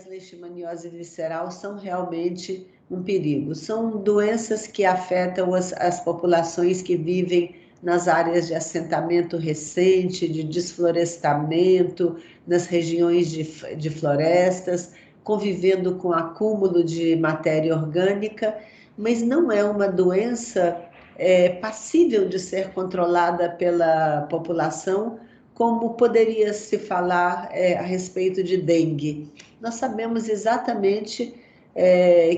a leishmaniose visceral são realmente um perigo. São doenças que afetam as populações que vivem nas áreas de assentamento recente, de desflorestamento, nas regiões de florestas, convivendo com acúmulo de matéria orgânica, mas não é uma doença passível de ser controlada pela população, como poderia se falar a respeito de dengue. Nós sabemos exatamente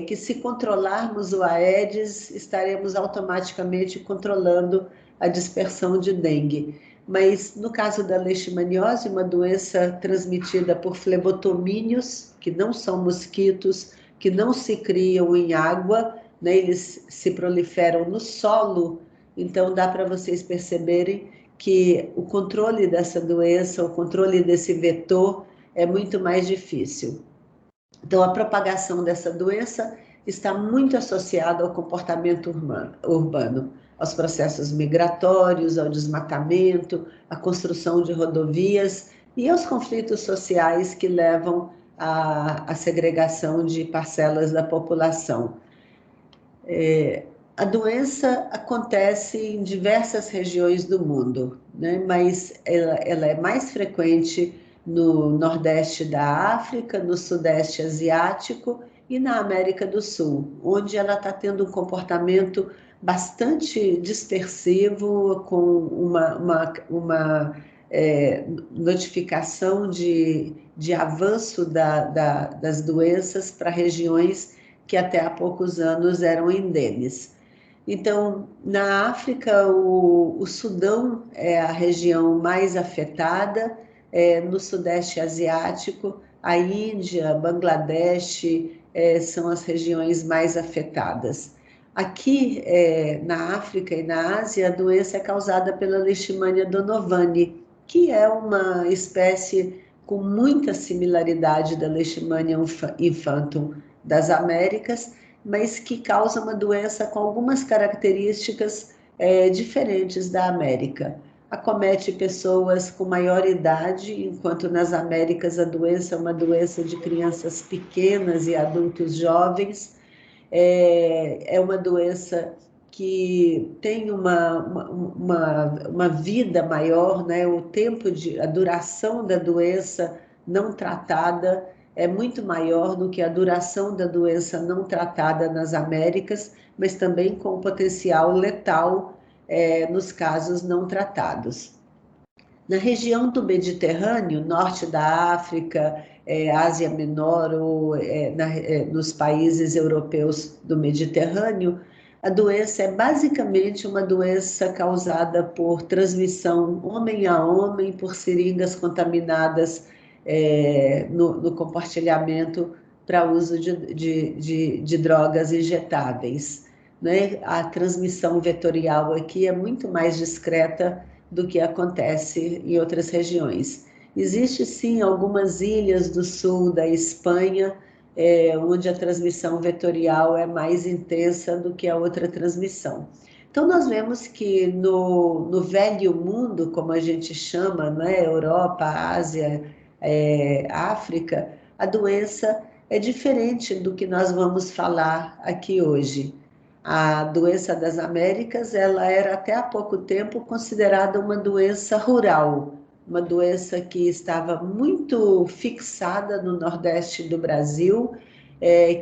que se controlarmos o Aedes, estaremos automaticamente controlando a dispersão de dengue. Mas no caso da leishmaniose, uma doença transmitida por flebotomíneos, que não são mosquitos, que não se criam em água, né? Eles se proliferam no solo, então dá para vocês perceberem que o controle dessa doença, o controle desse vetor é muito mais difícil. Então, a propagação dessa doença está muito associada ao comportamento urbano, aos processos migratórios, ao desmatamento, à construção de rodovias e aos conflitos sociais que levam à segregação de parcelas da população. A doença acontece em diversas regiões do mundo, né? Mas ela é mais frequente no Nordeste da África, no Sudeste Asiático e na América do Sul, onde ela está tendo um comportamento bastante dispersivo, com uma notificação de avanço das doenças para regiões que até há poucos anos eram endemes. Então, na África, o Sudão é a região mais afetada, no Sudeste Asiático, a Índia, Bangladesh, são as regiões mais afetadas. Aqui, na África e na Ásia, a doença é causada pela Leishmania donovani, que é uma espécie com muita similaridade da Leishmania infantum das Américas, mas que causa uma doença com algumas características diferentes da América. Acomete pessoas com maior idade, enquanto nas Américas a doença é uma doença de crianças pequenas e adultos jovens. É uma doença que tem uma vida maior, né? A duração da doença não tratada é muito maior do que a duração da doença não tratada nas Américas, mas também com potencial letal nos casos não tratados. Na região do Mediterrâneo, norte da África, Ásia Menor ou nos países europeus do Mediterrâneo, a doença é basicamente uma doença causada por transmissão homem a homem, por seringas contaminadas no compartilhamento para uso de drogas injetáveis, né? A transmissão vetorial aqui é muito mais discreta do que acontece em outras regiões. Existe sim algumas ilhas do sul da Espanha, onde a transmissão vetorial é mais intensa do que a outra transmissão. Então nós vemos que no velho mundo, como a gente chama, né, Europa, Ásia, África, a doença é diferente do que nós vamos falar aqui hoje. A doença das Américas, ela era até há pouco tempo considerada uma doença rural, uma doença que estava muito fixada no Nordeste do Brasil,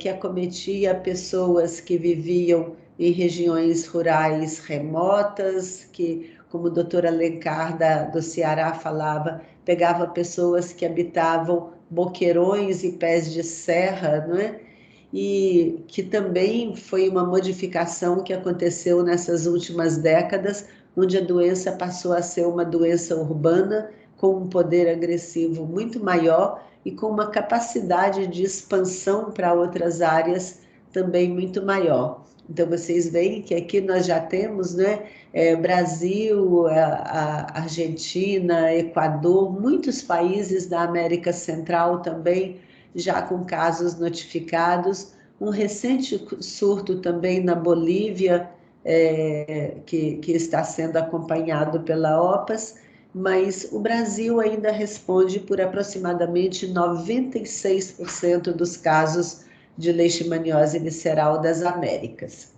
que acometia pessoas que viviam em regiões rurais remotas, que, como o doutor Alencar do Ceará falava, pegava pessoas que habitavam boqueirões e pés de serra, não é? E que também foi uma modificação que aconteceu nessas últimas décadas, onde a doença passou a ser uma doença urbana, com um poder agressivo muito maior e com uma capacidade de expansão para outras áreas também muito maior. Então, vocês veem que aqui nós já temos, né, Brasil, a Argentina, Equador, muitos países da América Central também já com casos notificados, um recente surto também na Bolívia, que está sendo acompanhado pela OPAS, mas o Brasil ainda responde por aproximadamente 96% dos casos de leishmaniose visceral das Américas.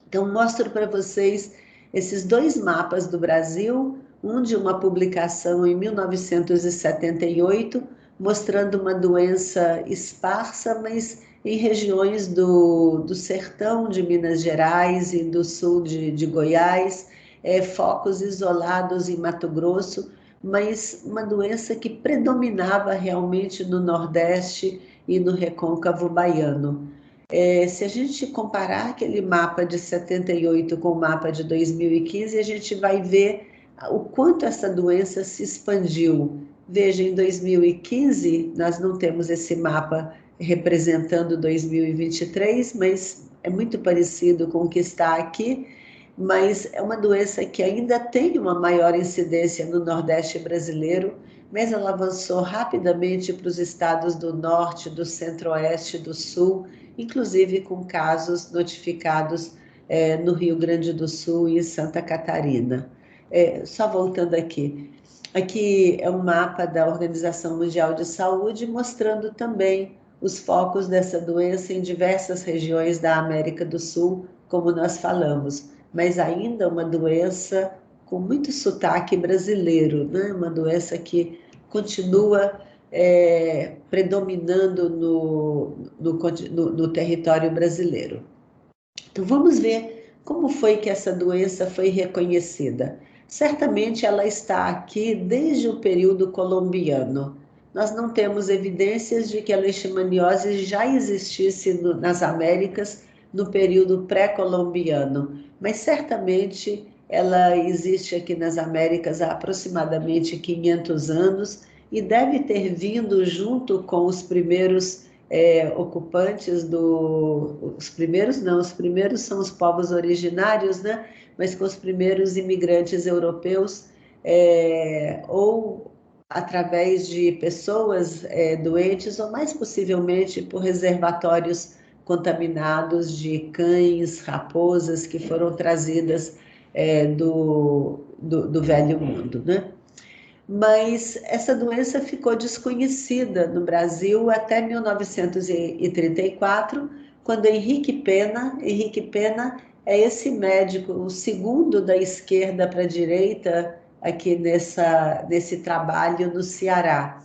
Então, mostro para vocês esses dois mapas do Brasil, um de uma publicação em 1978, mostrando uma doença esparsa, mas em regiões do sertão de Minas Gerais e do sul de Goiás, focos isolados em Mato Grosso, mas uma doença que predominava realmente no Nordeste e no recôncavo baiano. Se a gente comparar aquele mapa de 78 com o mapa de 2015, a gente vai ver o quanto essa doença se expandiu. Veja, em 2015, nós não temos esse mapa representando 2023, mas é muito parecido com o que está aqui, mas é uma doença que ainda tem uma maior incidência no Nordeste brasileiro, mas ela avançou rapidamente para os estados do Norte, do Centro-Oeste, do Sul, inclusive com casos notificados no Rio Grande do Sul e Santa Catarina. Só voltando aqui. Aqui é um mapa da Organização Mundial de Saúde, mostrando também os focos dessa doença em diversas regiões da América do Sul, como nós falamos, mas ainda uma doença com muito sotaque brasileiro, né? Uma doença que continua predominando no território brasileiro. Então, vamos ver como foi que essa doença foi reconhecida. Certamente ela está aqui desde o período colombiano. Nós não temos evidências de que a leishmaniose já existisse nas Américas no período pré-colombiano, mas certamente ela existe aqui nas Américas há aproximadamente 500 anos e deve ter vindo junto com os primeiros ocupantes os primeiros não, os primeiros são os povos originários, né? Mas com os primeiros imigrantes europeus, ou através de pessoas doentes, ou mais possivelmente por reservatórios contaminados de cães, raposas que foram trazidas do Velho Mundo, né? Mas essa doença ficou desconhecida no Brasil até 1934, quando Henrique Pena é esse médico, o segundo da esquerda para a direita aqui nesse trabalho no Ceará.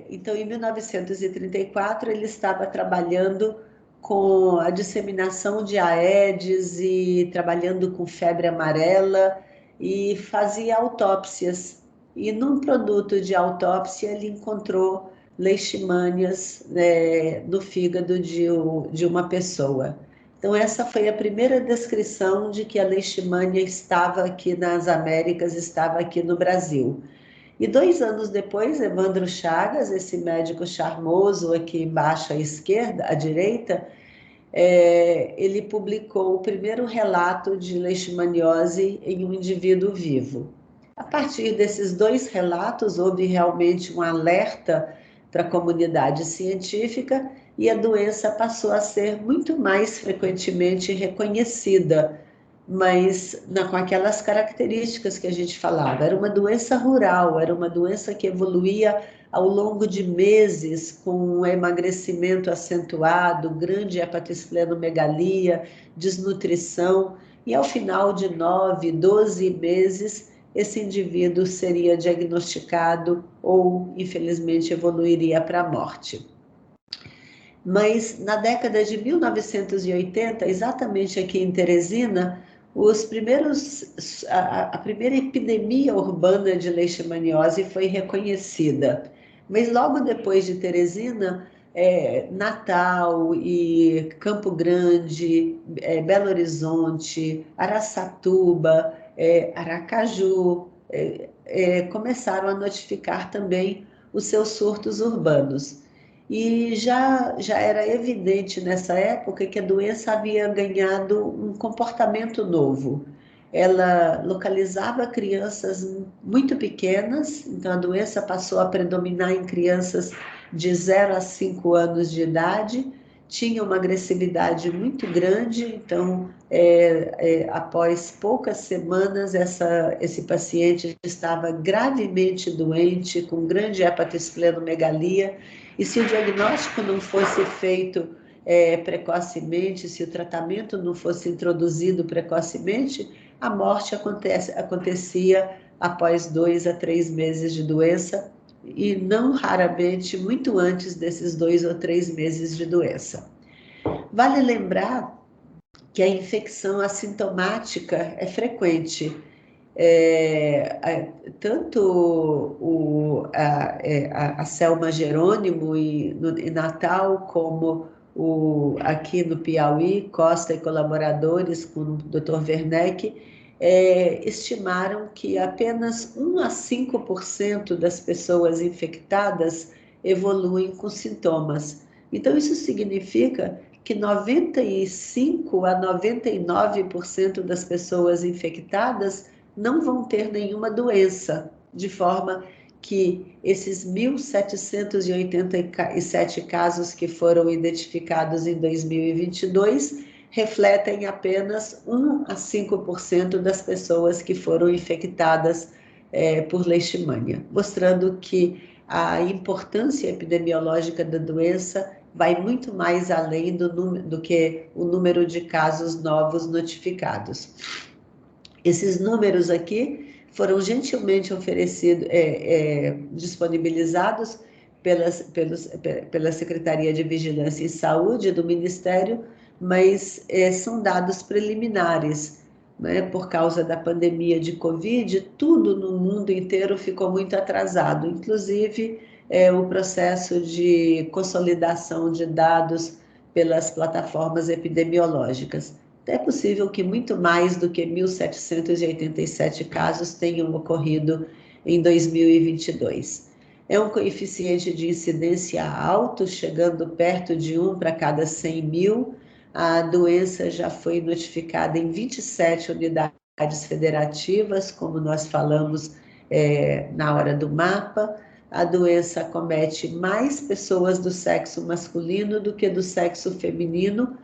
Então, em 1934, ele estava trabalhando com a disseminação de Aedes e trabalhando com febre amarela, e fazia autópsias. E num produto de autópsia ele encontrou leishmanias no fígado de uma pessoa. Então essa foi a primeira descrição de que a leishmania estava aqui nas Américas, estava aqui no Brasil. E 2 anos depois, Evandro Chagas, esse médico charmoso aqui embaixo à esquerda, à direita, ele publicou o primeiro relato de leishmaniose em um indivíduo vivo. A partir desses 2 relatos, houve realmente um alerta para a comunidade científica e a doença passou a ser muito mais frequentemente reconhecida, mas com aquelas características que a gente falava. Era uma doença rural, era uma doença que evoluía ao longo de meses, com um emagrecimento acentuado, grande hepatosplenomegalia, desnutrição, e ao final de 9, 12 meses, esse indivíduo seria diagnosticado ou, infelizmente, evoluiria para a morte. Mas na década de 1980, exatamente aqui em Teresina, a primeira epidemia urbana de leishmaniose foi reconhecida. Mas logo depois de Teresina, Natal e Campo Grande, Belo Horizonte, Araçatuba, Aracaju, começaram a notificar também os seus surtos urbanos. E já era evidente nessa época que a doença havia ganhado um comportamento novo. Ela localizava crianças muito pequenas, então a doença passou a predominar em crianças de 0 a 5 anos de idade, tinha uma agressividade muito grande, então, após poucas semanas, esse paciente estava gravemente doente, com grande hepatosplenomegalia, e se o diagnóstico não fosse feito precocemente, se o tratamento não fosse introduzido precocemente, a morte acontecia após 2 a 3 meses de doença, e não raramente muito antes desses 2 ou 3 meses de doença. Vale lembrar que a infecção assintomática é frequente. Tanto a Selma Jerônimo em Natal, como aqui no Piauí, Costa e colaboradores com o Dr. Werneck, estimaram que apenas 1 a 5% das pessoas infectadas evoluem com sintomas. Então, isso significa que 95 a 99% das pessoas infectadas não vão ter nenhuma doença, de forma que esses 1.787 casos que foram identificados em 2022 refletem apenas 1 a 5% das pessoas que foram infectadas por leishmania, mostrando que a importância epidemiológica da doença vai muito mais além do que o número de casos novos notificados. Esses números aqui foram gentilmente disponibilizados pela Secretaria de Vigilância em Saúde do Ministério, mas são dados preliminares, né? Por causa da pandemia de Covid, tudo no mundo inteiro ficou muito atrasado, inclusive o processo de consolidação de dados pelas plataformas epidemiológicas. É possível que muito mais do que 1.787 casos tenham ocorrido em 2022. É um coeficiente de incidência alto, chegando perto de 1 para cada 100 mil. A doença já foi notificada em 27 unidades federativas, como nós falamos na hora do mapa. A doença acomete mais pessoas do sexo masculino do que do sexo feminino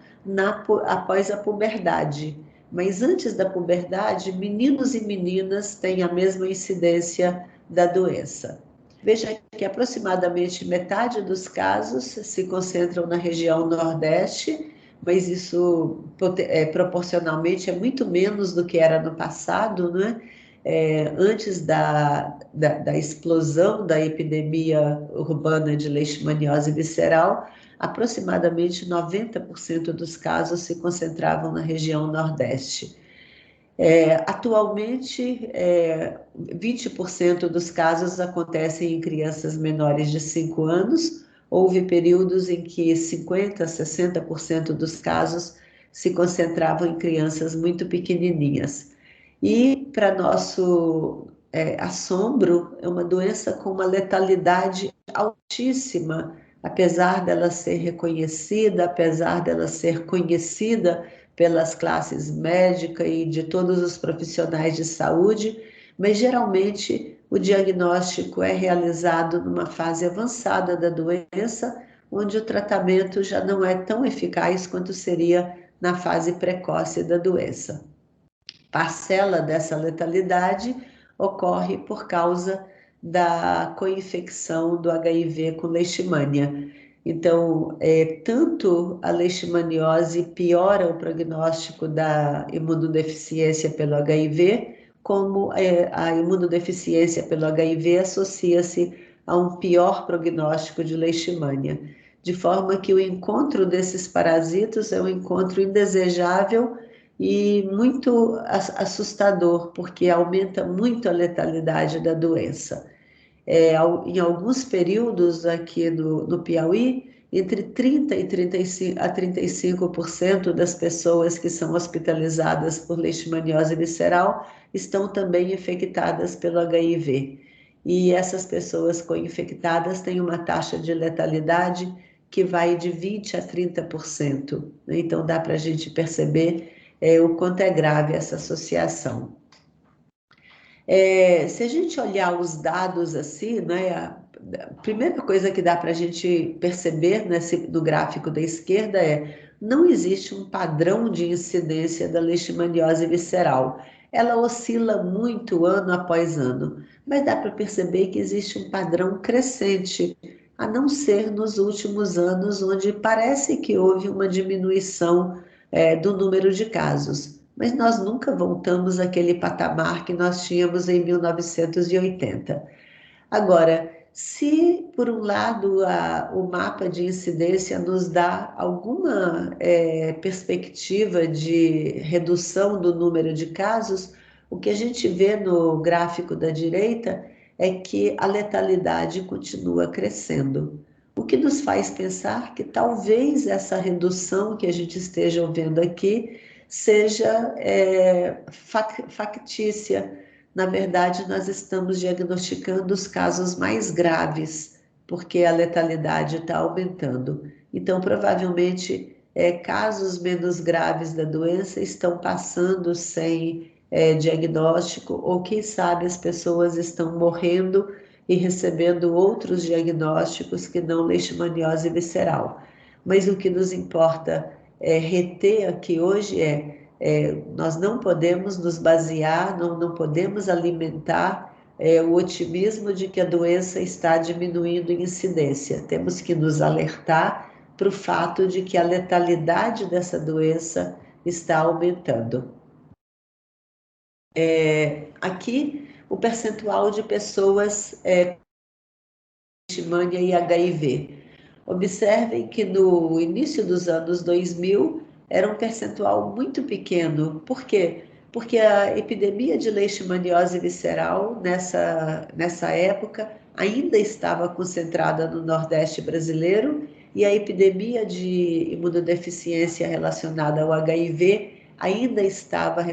após a puberdade. Mas antes da puberdade, meninos e meninas têm a mesma incidência da doença. Veja que aproximadamente metade dos casos se concentram na região Nordeste, mas isso proporcionalmente é muito menos do que era no passado, né? Antes da explosão da epidemia urbana de leishmaniose visceral, aproximadamente 90% dos casos se concentravam na região Nordeste. Atualmente, 20% dos casos acontecem em crianças menores de 5 anos. Houve períodos em que 50%, 60% dos casos se concentravam em crianças muito pequenininhas. E, para nosso assombro, é uma doença com uma letalidade altíssima, apesar dela ser reconhecida, apesar dela ser conhecida pelas classes médica e de todos os profissionais de saúde, mas geralmente o diagnóstico é realizado numa fase avançada da doença, onde o tratamento já não é tão eficaz quanto seria na fase precoce da doença. Parcela dessa letalidade ocorre por causa da coinfecção do HIV com leishmania. Então, tanto a leishmaniose piora o prognóstico da imunodeficiência pelo HIV, como a imunodeficiência pelo HIV associa-se a um pior prognóstico de leishmania, de forma que o encontro desses parasitos é um encontro indesejável e muito assustador, porque aumenta muito a letalidade da doença. Em alguns períodos aqui no Piauí, entre 30% e 35% das pessoas que são hospitalizadas por leishmaniose visceral estão também infectadas pelo HIV. E essas pessoas co-infectadas têm uma taxa de letalidade que vai de 20% a 30%. Então, dá para a gente perceber o quanto é grave essa associação. Se a gente olhar os dados assim, né, a primeira coisa que dá para a gente perceber no gráfico da esquerda é não existe um padrão de incidência da leishmaniose visceral. Ela oscila muito ano após ano, mas dá para perceber que existe um padrão crescente, a não ser nos últimos anos, onde parece que houve uma diminuição, do número de casos. Mas nós nunca voltamos àquele patamar que nós tínhamos em 1980. Agora, se por um lado o mapa de incidência nos dá alguma perspectiva de redução do número de casos, o que a gente vê no gráfico da direita é que a letalidade continua crescendo. O que nos faz pensar que talvez essa redução que a gente esteja vendo aqui seja factícia. Na verdade, nós estamos diagnosticando os casos mais graves, porque a letalidade está aumentando. Então, provavelmente, casos menos graves da doença estão passando sem diagnóstico, ou quem sabe as pessoas estão morrendo e recebendo outros diagnósticos que não leishmaniose visceral. Mas o que nos importa reter aqui hoje nós não podemos nos basear, não podemos alimentar o otimismo de que a doença está diminuindo em incidência. Temos que nos alertar para o fato de que a letalidade dessa doença está aumentando. Aqui, o percentual de pessoas com leishmania e HIV. Observem que no início dos anos 2000 era um percentual muito pequeno. Por quê? Porque a epidemia de leishmaniose visceral nessa época ainda estava concentrada no Nordeste brasileiro e a epidemia de imunodeficiência relacionada ao HIV ainda estava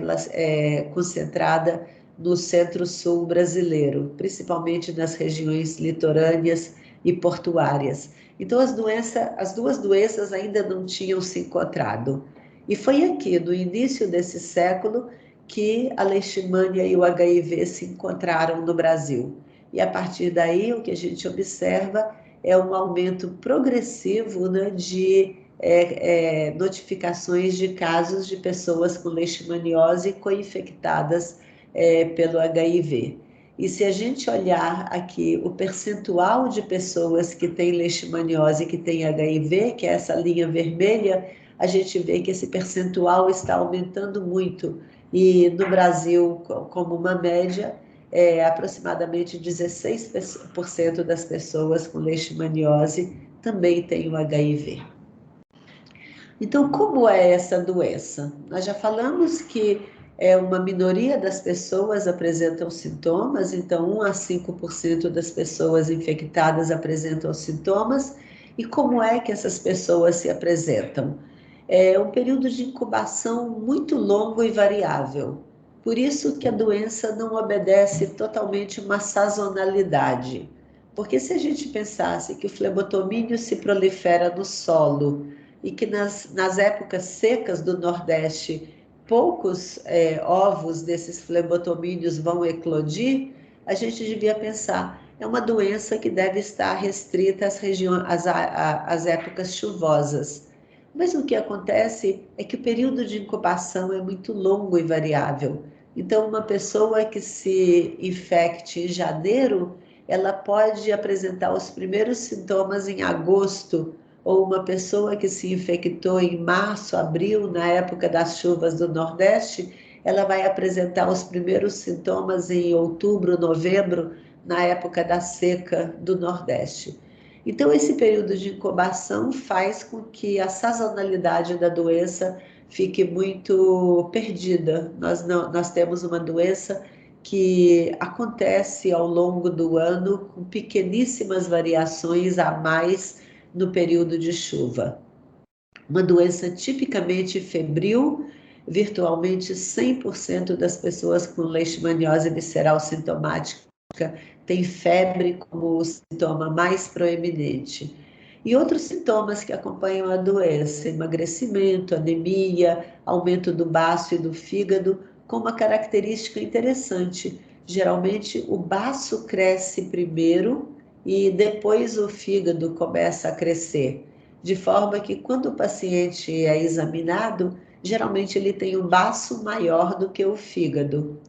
concentrada no Centro-Sul brasileiro, principalmente nas regiões litorâneas e portuárias. Então, as duas doenças ainda não tinham se encontrado. E foi aqui, no início desse século, que a leishmania e o HIV se encontraram no Brasil. E a partir daí, o que a gente observa é um aumento progressivo, né, de notificações de casos de pessoas com leishmaniose co-infectadas pelo HIV. E se a gente olhar aqui o percentual de pessoas que têm leishmaniose e que têm HIV, que é essa linha vermelha, a gente vê que esse percentual está aumentando muito. E no Brasil, como uma média, aproximadamente 16% das pessoas com leishmaniose também têm o HIV. Então, como é essa doença? Nós já falamos que uma minoria das pessoas apresentam sintomas, então 1 a 5% das pessoas infectadas apresentam sintomas. E como é que essas pessoas se apresentam? É um período de incubação muito longo e variável. Por isso que a doença não obedece totalmente uma sazonalidade. Porque se a gente pensasse que o flebotomínio se prolifera no solo, e que nas épocas secas do Nordeste poucos ovos desses flebotomíneos vão eclodir, a gente devia pensar, é uma doença que deve estar restrita às épocas chuvosas. Mas o que acontece é que o período de incubação é muito longo e variável. Então, uma pessoa que se infecte em janeiro, ela pode apresentar os primeiros sintomas em agosto, ou uma pessoa que se infectou em março, abril, na época das chuvas do Nordeste, ela vai apresentar os primeiros sintomas em outubro, novembro, na época da seca do Nordeste. Então, esse período de incubação faz com que a sazonalidade da doença fique muito perdida. Nós temos uma doença que acontece ao longo do ano com pequeníssimas variações a mais no período de chuva. Uma doença tipicamente febril, virtualmente 100% das pessoas com leishmaniose visceral sintomática têm febre como o sintoma mais proeminente. E outros sintomas que acompanham a doença, emagrecimento, anemia, aumento do baço e do fígado, com uma característica interessante. Geralmente o baço cresce primeiro e depois o fígado começa a crescer, de forma que quando o paciente é examinado, geralmente ele tem um baço maior do que o fígado.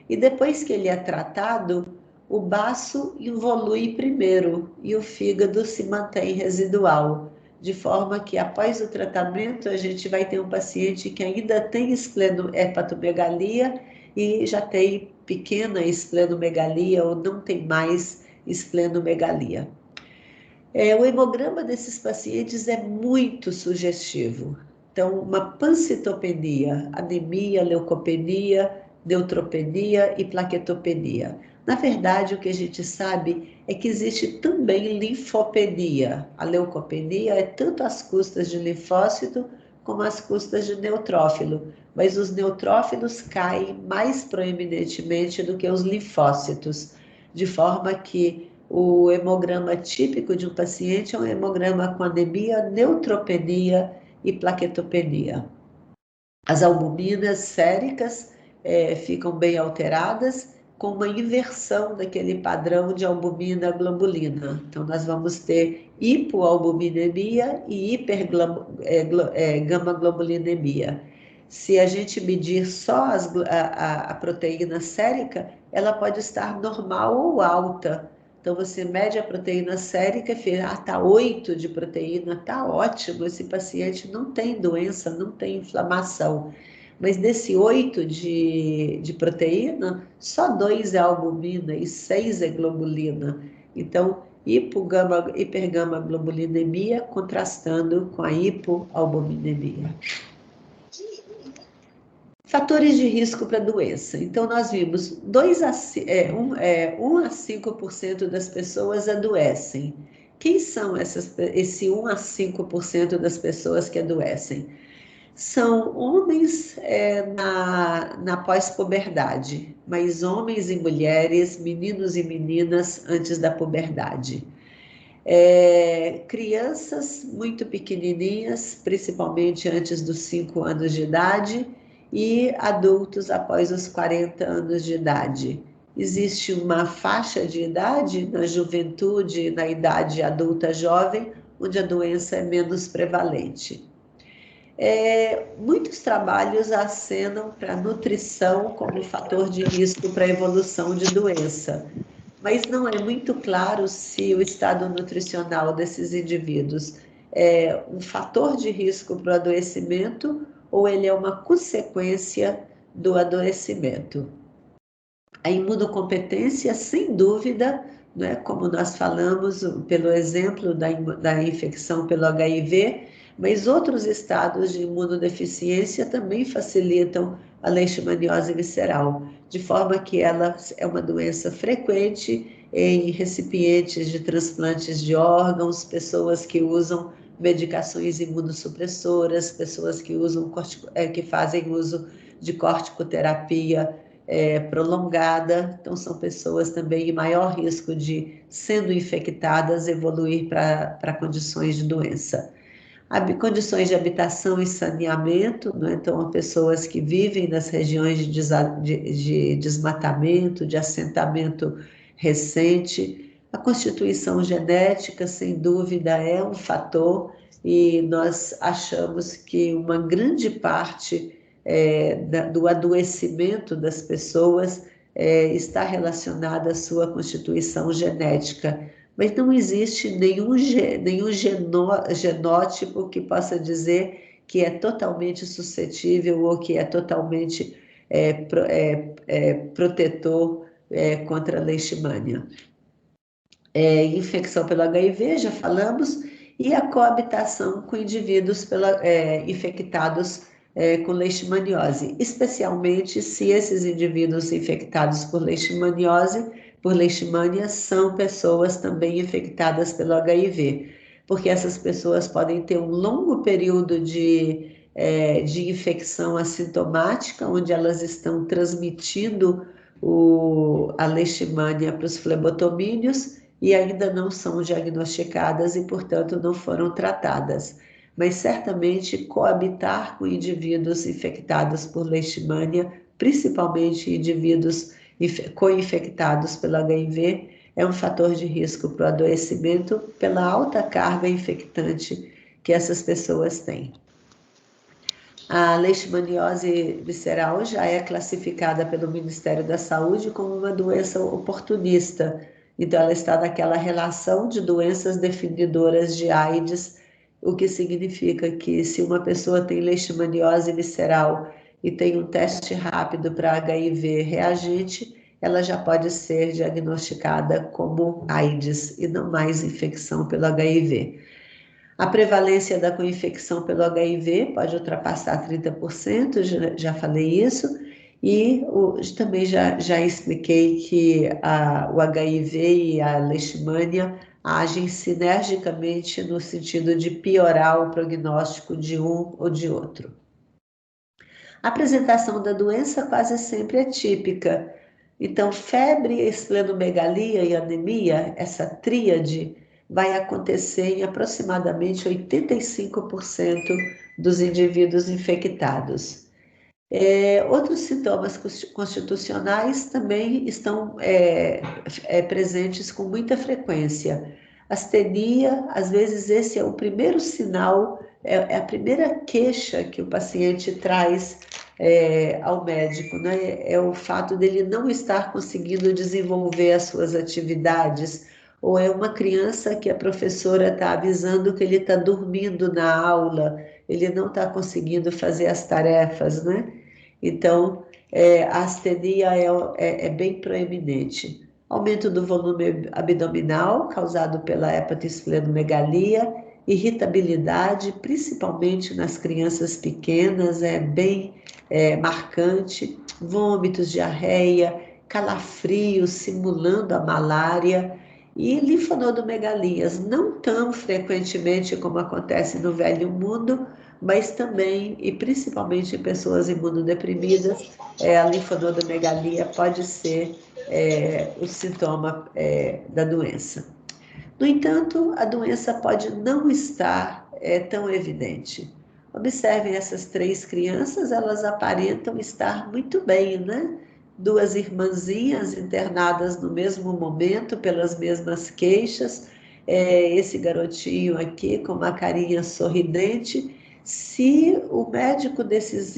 E depois que ele é tratado, o baço evolui primeiro e o fígado se mantém residual, de forma que após o tratamento a gente vai ter um paciente que ainda tem hepatomegalia e já tem pequena esplenomegalia ou não tem mais esplenomegalia. O hemograma desses pacientes é muito sugestivo. Então, uma pancitopenia, anemia, leucopenia, neutropenia e plaquetopenia. Na verdade, o que a gente sabe é que existe também linfopenia. A leucopenia é tanto às custas de linfócito como às custas de neutrófilo, mas os neutrófilos caem mais proeminentemente do que os linfócitos, de forma que o hemograma típico de um paciente é um hemograma com anemia, neutropenia e plaquetopenia. As albuminas séricas ficam bem alteradas, com uma inversão daquele padrão de albumina globulina. Então, nós vamos ter hipoalbuminemia e hipergamma-globulinemia. Se a gente medir só a proteína sérica, ela pode estar normal ou alta. Então, você mede a proteína sérica e fala, tá 8 de proteína, tá ótimo, esse paciente não tem doença, não tem inflamação. Mas desse 8 de proteína, só 2 é albumina e 6 é globulina. Então, hipergama-globulinemia contrastando com a hipoalbuminemia. Fatores de risco para a doença. Então, nós vimos 1 a 5% das pessoas adoecem. Quem são esse 1 a 5% das pessoas que adoecem? São homens na pós-puberdade, mas homens e mulheres, meninos e meninas antes da puberdade. Crianças muito pequenininhas, principalmente antes dos 5 anos de idade, e adultos após os 40 anos de idade. Existe uma faixa de idade na juventude, na idade adulta jovem, onde a doença é menos prevalente. Muitos trabalhos acenam para a nutrição como fator de risco para a evolução de doença, mas não é muito claro se o estado nutricional desses indivíduos é um fator de risco para o adoecimento ou ele é uma consequência do adoecimento. A imunocompetência, sem dúvida, né, como nós falamos, pelo exemplo da infecção pelo HIV, mas outros estados de imunodeficiência também facilitam a leishmaniose visceral, de forma que ela é uma doença frequente em recipientes de transplantes de órgãos, pessoas que usam medicações imunossupressoras, pessoas que que fazem uso de corticoterapia prolongada, então são pessoas também em maior risco de, sendo infectadas, evoluir para condições de doença. Condições de habitação e saneamento, né? Então, pessoas que vivem nas regiões de desmatamento, de assentamento recente. A constituição genética, sem dúvida, é um fator, e nós achamos que uma grande parte do adoecimento das pessoas está relacionada à sua constituição genética. Mas não existe nenhum genótipo que possa dizer que é totalmente suscetível ou que é totalmente protetor contra a leishmania. Infecção pelo HIV, já falamos, e a coabitação com indivíduos infectados com leishmaniose, especialmente se esses indivíduos infectados por leishmania são pessoas também infectadas pelo HIV, porque essas pessoas podem ter um longo período de infecção assintomática, onde elas estão transmitindo a leishmania para os flebotomíneos e ainda não são diagnosticadas e, portanto, não foram tratadas. Mas certamente coabitar com indivíduos infectados por leishmania, principalmente indivíduos co-infectados pelo HIV, é um fator de risco para o adoecimento pela alta carga infectante que essas pessoas têm. A leishmaniose visceral já é classificada pelo Ministério da Saúde como uma doença oportunista. Então, ela está naquela relação de doenças definidoras de AIDS, o que significa que se uma pessoa tem leishmaniose visceral e tem um teste rápido para HIV reagente, ela já pode ser diagnosticada como AIDS e não mais infecção pelo HIV. A prevalência da coinfecção pelo HIV pode ultrapassar 30%, já falei isso, e também já expliquei que o HIV e a leishmania agem sinergicamente no sentido de piorar o prognóstico de um ou de outro. A apresentação da doença quase sempre é típica. Então, febre, esplenomegalia e anemia, essa tríade, vai acontecer em aproximadamente 85% dos indivíduos infectados. Outros sintomas constitucionais também estão presentes com muita frequência. Astenia, às vezes esse é o primeiro sinal, é a primeira queixa que o paciente traz ao médico, né? É o fato dele não estar conseguindo desenvolver as suas atividades, ou é uma criança que a professora está avisando que ele está dormindo na aula, ele não está conseguindo fazer as tarefas, né? Então, a astenia é bem proeminente. Aumento do volume abdominal, causado pela hepatosplenomegalia, irritabilidade, principalmente nas crianças pequenas, é bem marcante, vômitos, diarreia, calafrios simulando a malária e linfonodomegalias, não tão frequentemente como acontece no Velho Mundo, mas também, e principalmente em pessoas imunodeprimidas, a linfonodomegalia pode ser o sintoma da doença. No entanto, a doença pode não estar tão evidente. Observem essas três crianças, elas aparentam estar muito bem, né? Duas irmãzinhas internadas no mesmo momento, pelas mesmas queixas. Esse garotinho aqui com uma carinha sorridente. Se o médico dessas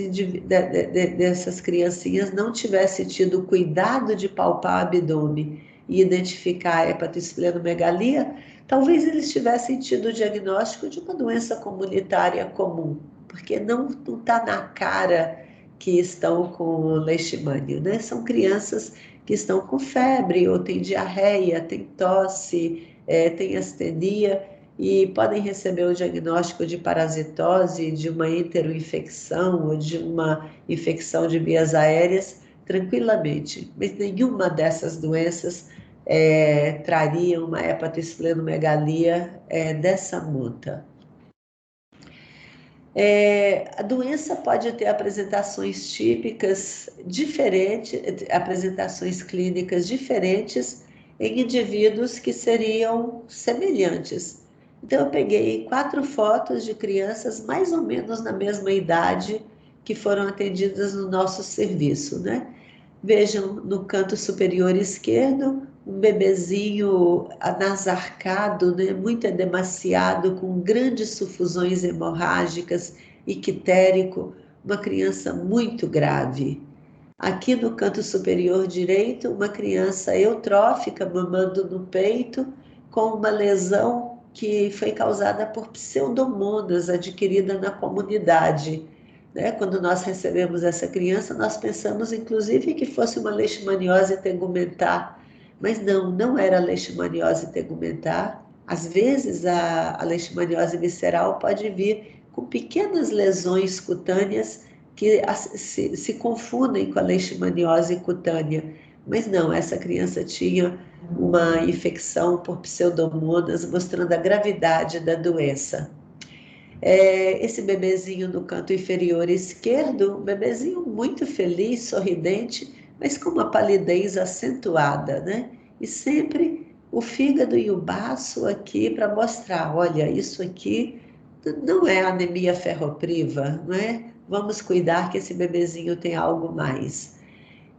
criancinhas não tivesse tido cuidado de palpar o abdômen e identificar a hepatosplenomegalia, talvez eles tivessem tido o diagnóstico de uma doença comunitária comum, porque não está na cara que estão com leishmania, né? São crianças que estão com febre, ou têm diarreia, têm tosse, têm astenia, e podem receber o diagnóstico de parasitose, de uma enteroinfecção ou de uma infecção de vias aéreas tranquilamente, mas nenhuma dessas doenças traria uma hepatosplenomegalia dessa monta. A doença pode ter apresentações típicas diferentes, apresentações clínicas diferentes em indivíduos que seriam semelhantes. Então, eu peguei 4 fotos de crianças mais ou menos na mesma idade que foram atendidas no nosso serviço, né? Vejam no canto superior esquerdo, um bebezinho anasarcado, né, muito edemaciado, com grandes sufusões hemorrágicas, ictérico, uma criança muito grave. Aqui no canto superior direito, uma criança eutrófica mamando no peito, com uma lesão que foi causada por pseudomonas adquirida na comunidade. Né? Quando nós recebemos essa criança, nós pensamos inclusive que fosse uma leishmaniose tegumentar, mas não era leishmaniose tegumentar. Às vezes a leishmaniose visceral pode vir com pequenas lesões cutâneas que se confundem com a leishmaniose cutânea, mas não, essa criança tinha uma infecção por pseudomonas, mostrando a gravidade da doença. Esse bebezinho no canto inferior esquerdo, um bebezinho muito feliz, sorridente, mas com uma palidez acentuada, né? E sempre o fígado e o baço aqui para mostrar, olha, isso aqui não é anemia ferropriva, não é? Vamos cuidar que esse bebezinho tem algo mais.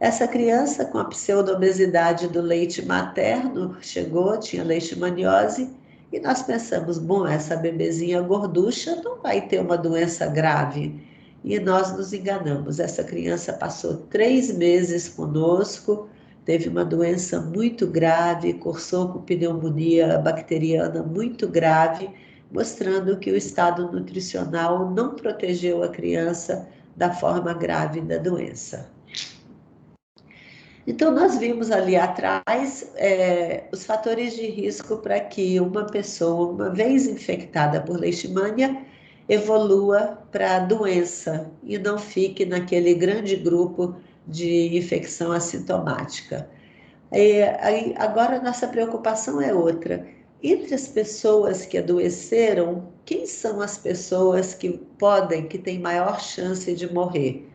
Essa criança com a pseudo-obesidade do leite materno chegou, tinha leishmaniose, e nós pensamos, bom, essa bebezinha gorducha não vai ter uma doença grave. E nós nos enganamos. Essa criança passou 3 meses conosco, teve uma doença muito grave, cursou com pneumonia bacteriana muito grave, mostrando que o estado nutricional não protegeu a criança da forma grave da doença. Então, nós vimos ali atrás os fatores de risco para que uma pessoa, uma vez infectada por leishmania, evolua para a doença e não fique naquele grande grupo de infecção assintomática. Agora, a nossa preocupação é outra. Entre as pessoas que adoeceram, quem são as pessoas que têm maior chance de morrer?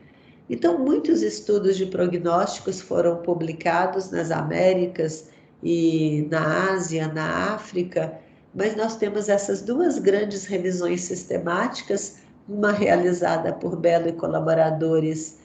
Então, muitos estudos de prognósticos foram publicados nas Américas e na Ásia, na África, mas nós temos essas duas grandes revisões sistemáticas, uma realizada por Belo e colaboradores,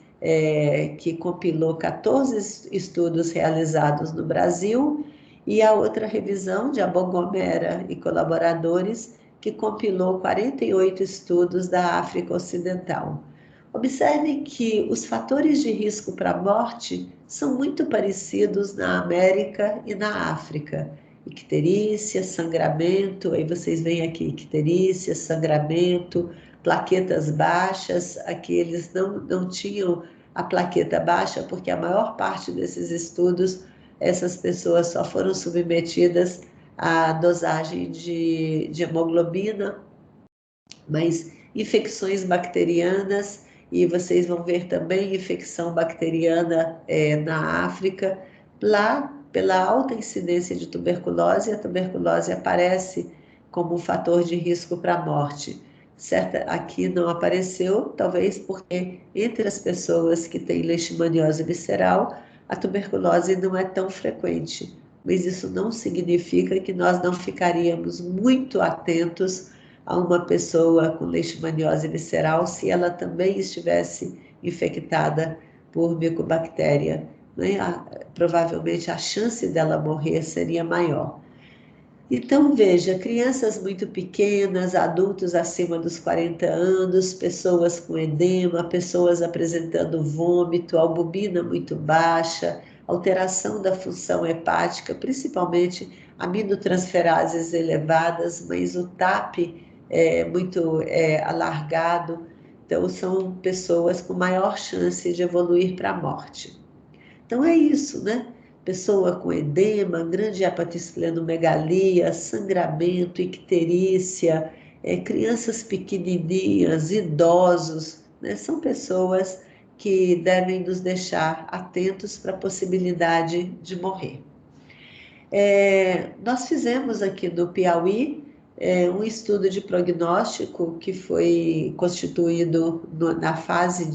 que compilou 14 estudos realizados no Brasil, e a outra revisão de Abogomera e colaboradores, que compilou 48 estudos da África Ocidental. Observe que os fatores de risco para a morte são muito parecidos na América e na África. Icterícia, sangramento, aí vocês veem aqui, icterícia, sangramento, plaquetas baixas, aqui eles não tinham a plaqueta baixa, porque a maior parte desses estudos, essas pessoas só foram submetidas à dosagem de hemoglobina, mas infecções bacterianas, e vocês vão ver também infecção bacteriana na África, lá pela alta incidência de tuberculose, a tuberculose aparece como um fator de risco para a morte. Certa, aqui não apareceu, talvez porque entre as pessoas que têm leishmaniose visceral, a tuberculose não é tão frequente, mas isso não significa que nós não ficaríamos muito atentos a uma pessoa com leishmaniose visceral se ela também estivesse infectada por micobactéria, né? Provavelmente a chance dela morrer seria maior. Então, veja, crianças muito pequenas, adultos acima dos 40 anos, pessoas com edema, pessoas apresentando vômito, albumina muito baixa, alteração da função hepática, principalmente aminotransferases elevadas, mas o TAP é muito alargado. Então, são pessoas com maior chance de evoluir para a morte. Então, é isso, né? Pessoa com edema, grande hepatosplenomegalia, sangramento, icterícia, crianças pequenininhas, idosos, né? São pessoas que devem nos deixar atentos para a possibilidade de morrer. Nós fizemos aqui no Piauí um estudo de prognóstico que foi constituído na fase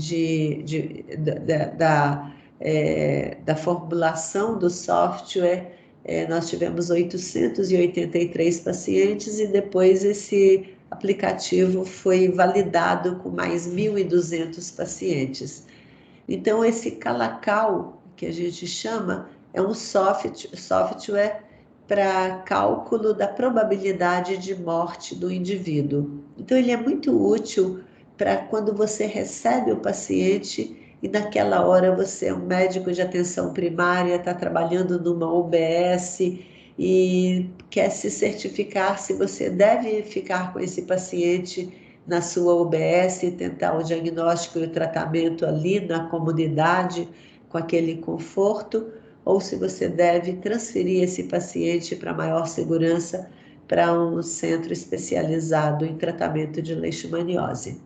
da formulação do software. Nós tivemos 883 pacientes e depois esse aplicativo foi validado com mais 1.200 pacientes. Então, esse Calacal, que a gente chama, é um software para cálculo da probabilidade de morte do indivíduo. Então, ele é muito útil para quando você recebe o paciente e naquela hora você é um médico de atenção primária, está trabalhando numa UBS e quer se certificar se você deve ficar com esse paciente na sua UBS, tentar o diagnóstico e o tratamento ali na comunidade, com aquele conforto, ou se você deve transferir esse paciente para maior segurança para um centro especializado em tratamento de leishmaniose.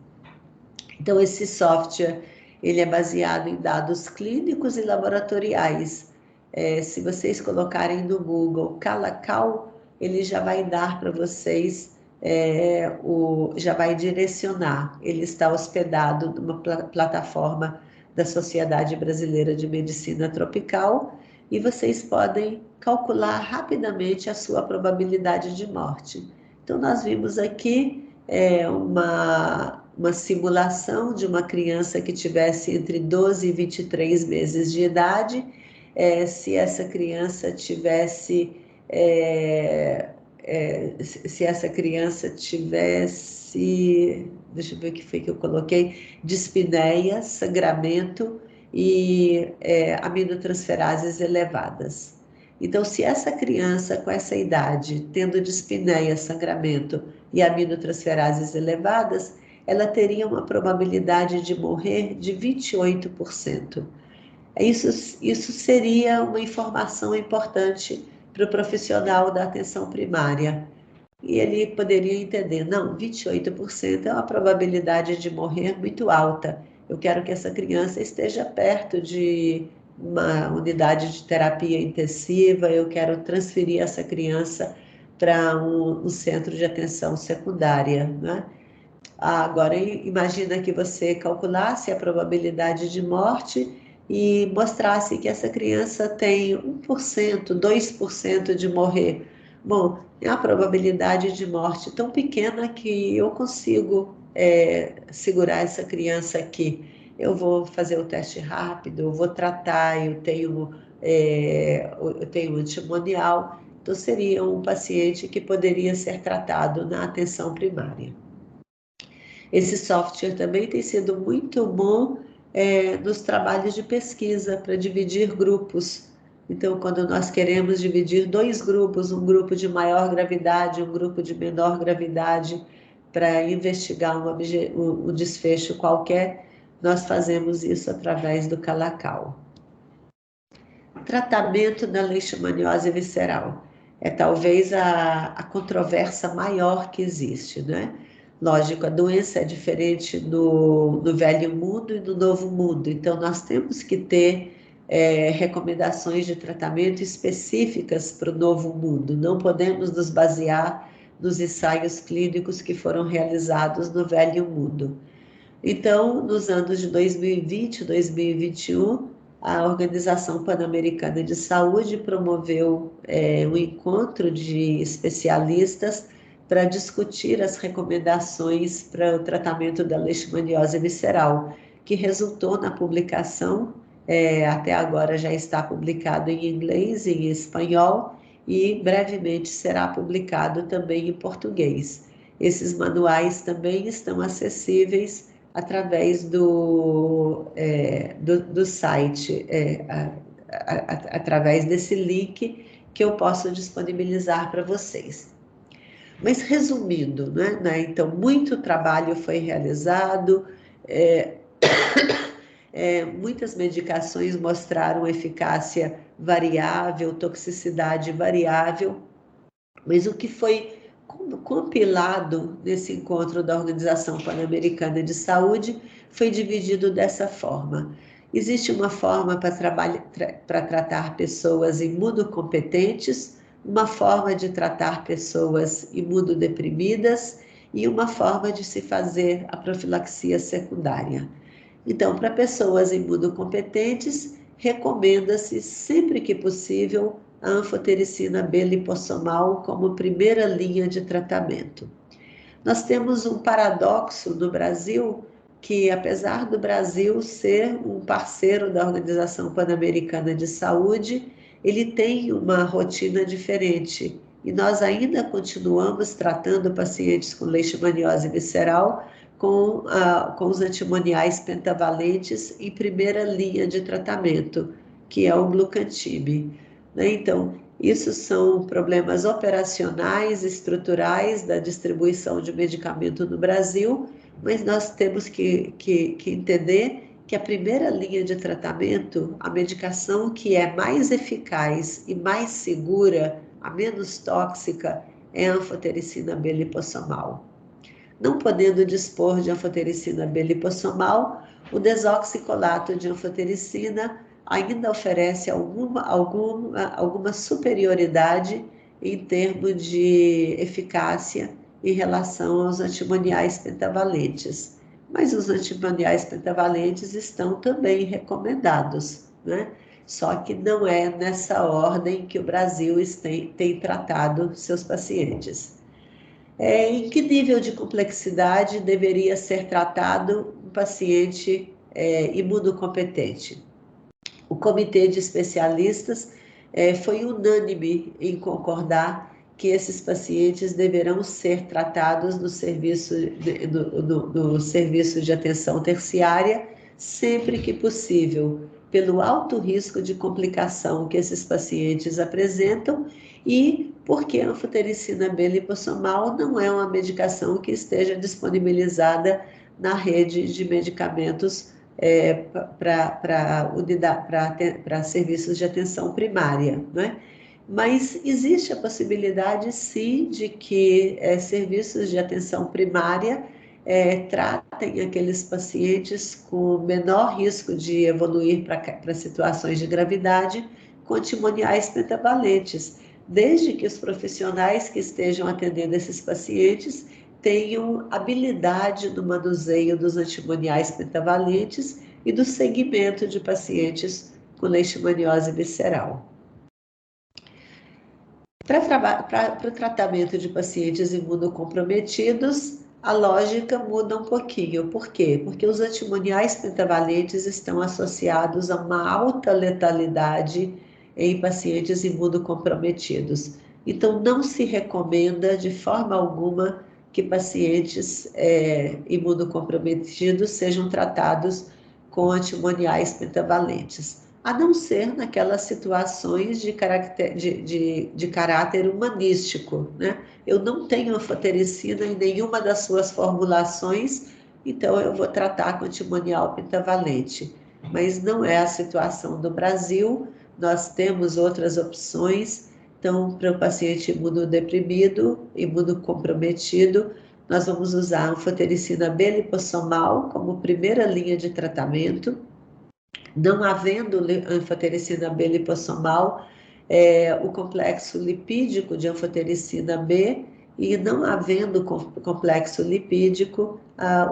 Então, esse software, ele é baseado em dados clínicos e laboratoriais. Se vocês colocarem no Google Calacal, ele já vai dar para vocês, já vai direcionar. Ele está hospedado numa plataforma da Sociedade Brasileira de Medicina Tropical e vocês podem calcular rapidamente a sua probabilidade de morte. Então, nós vimos aqui uma simulação de uma criança que tivesse entre 12 e 23 meses de idade, se essa criança tivesse, se essa criança tivesse, deixa eu ver o que foi que eu coloquei, dispneia, sangramento e aminotransferases elevadas. Então, se essa criança com essa idade, tendo dispneia, sangramento e aminotransferases elevadas, ela teria uma probabilidade de morrer de 28%. Isso seria uma informação importante para o profissional da atenção primária. E ele poderia entender, não, 28% é uma probabilidade de morrer muito alta. Eu quero que essa criança esteja perto de uma unidade de terapia intensiva, eu quero transferir essa criança para um centro de atenção secundária, né? Agora, imagina que você calculasse a probabilidade de morte e mostrasse que essa criança tem 1%, 2% de morrer. Bom, é uma probabilidade de morte tão pequena que eu consigo segurar essa criança aqui. Eu vou fazer o teste rápido, eu vou tratar, eu tenho antimonial. Então, seria um paciente que poderia ser tratado na atenção primária. Esse software também tem sido muito bom nos trabalhos de pesquisa para dividir grupos. Então, quando nós queremos dividir dois grupos, um grupo de maior gravidade, um grupo de menor gravidade, para investigar um desfecho qualquer, nós fazemos isso através do Calacal. Tratamento da leishmaniose visceral é talvez a controvérsia maior que existe, né? Lógico, a doença é diferente no Velho Mundo e no Novo Mundo, então nós temos que ter recomendações de tratamento específicas para o Novo Mundo, não podemos nos basear nos ensaios clínicos que foram realizados no Velho Mundo. Então, nos anos de 2020 e 2021, a Organização Pan-Americana de Saúde promoveu um encontro de especialistas para discutir as recomendações para o tratamento da leishmaniose visceral, que resultou na publicação, até agora já está publicado em inglês e em espanhol, e brevemente será publicado também em português. Esses manuais também estão acessíveis através do site, através desse link que eu posso disponibilizar para vocês. Mas resumindo, né? Então, muito trabalho foi realizado, muitas medicações mostraram eficácia variável, toxicidade variável, mas o que foi compilado nesse encontro da Organização Pan-Americana de Saúde foi dividido dessa forma. Existe uma forma para tratar pessoas imunocompetentes, uma forma de tratar pessoas imunodeprimidas e uma forma de se fazer a profilaxia secundária. Então, para pessoas imunocompetentes, recomenda-se sempre que possível a anfotericina B lipossomal como primeira linha de tratamento. Nós temos um paradoxo no Brasil que, apesar do Brasil ser um parceiro da Organização Pan-Americana de Saúde, ele tem uma rotina diferente e nós ainda continuamos tratando pacientes com leishmaniose visceral com os antimoniais pentavalentes em primeira linha de tratamento, que é o glucantib. Então, isso são problemas operacionais, estruturais da distribuição de medicamento no Brasil, mas nós temos que entender que a primeira linha de tratamento, a medicação que é mais eficaz e mais segura, a menos tóxica, é a anfotericina B lipossomal. Não podendo dispor de anfotericina B lipossomal, o desoxicolato de anfotericina ainda oferece alguma superioridade em termos de eficácia em relação aos antimoniais pentavalentes. Mas os antimoniais pentavalentes estão também recomendados, né? Só que não é nessa ordem que o Brasil tem tratado seus pacientes. Em que nível de complexidade deveria ser tratado um paciente imunocompetente? O comitê de especialistas foi unânime em concordar que esses pacientes deverão ser tratados no serviço do serviço de atenção terciária sempre que possível, pelo alto risco de complicação que esses pacientes apresentam e porque a anfotericina B lipossomal não é uma medicação que esteja disponibilizada na rede de medicamentos para serviços de atenção primária, né? Mas existe a possibilidade, sim, de que serviços de atenção primária tratem aqueles pacientes com menor risco de evoluir para situações de gravidade com antimoniais pentavalentes, desde que os profissionais que estejam atendendo esses pacientes tenham habilidade no manuseio dos antimoniais pentavalentes e do segmento de pacientes com leishmaniose visceral. Para o tratamento de pacientes imunocomprometidos, a lógica muda um pouquinho. Por quê? Porque os antimoniais pentavalentes estão associados a uma alta letalidade em pacientes imunocomprometidos. Então, não se recomenda de forma alguma que pacientes imunocomprometidos sejam tratados com antimoniais pentavalentes, a não ser naquelas situações de caráter humanístico, né? Eu não tenho anfotericina em nenhuma das suas formulações, então eu vou tratar com antimonial pentavalente. Mas não é a situação do Brasil, nós temos outras opções. Então, para o paciente imunodeprimido, imunocomprometido, nós vamos usar a anfotericina B lipossomal como primeira linha de tratamento. Não havendo anfotericina B lipossomal, o complexo lipídico de anfotericina B, e não havendo complexo lipídico,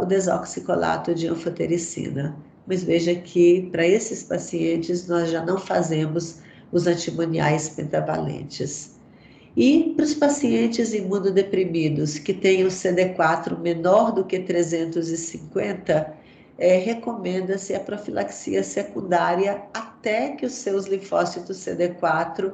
o desoxicolato de anfotericina. Mas veja que para esses pacientes nós já não fazemos os antimoniais pentavalentes. E para os pacientes imunodeprimidos que têm o CD4 menor do que 350, recomenda-se a profilaxia secundária até que os seus linfócitos CD4